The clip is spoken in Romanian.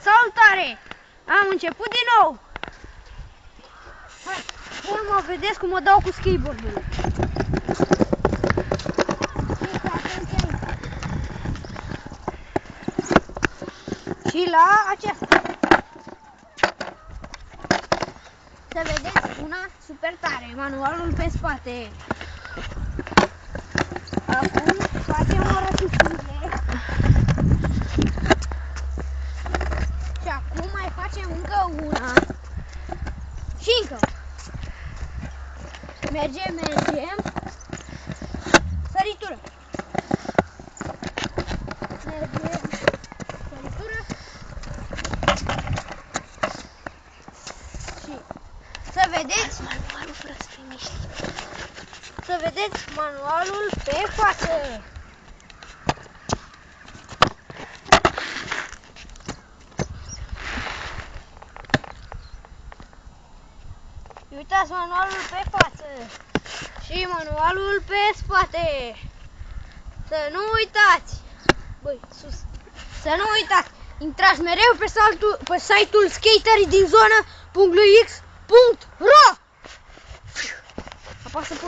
Salutare! Am început din nou! Hai, mă vedeți cum mă dau cu skateboardul. Și la aceasta. Să vedeți una super tare, manualul pe spate. Acum facem o rătăcire. Și acum mai facem încă una. Și încă. Mergem. Săritură. Mergem. Săritură. Și să vedeți manualul fără să te miști. Să vedeți manualul pe față. Uitați manualul pe față și manualul pe spate. Să nu uitați. Băi, sus. Să nu uitați. Intrați mereu pe site-ul skaterii-din-zonă.x.ro. Apasă pe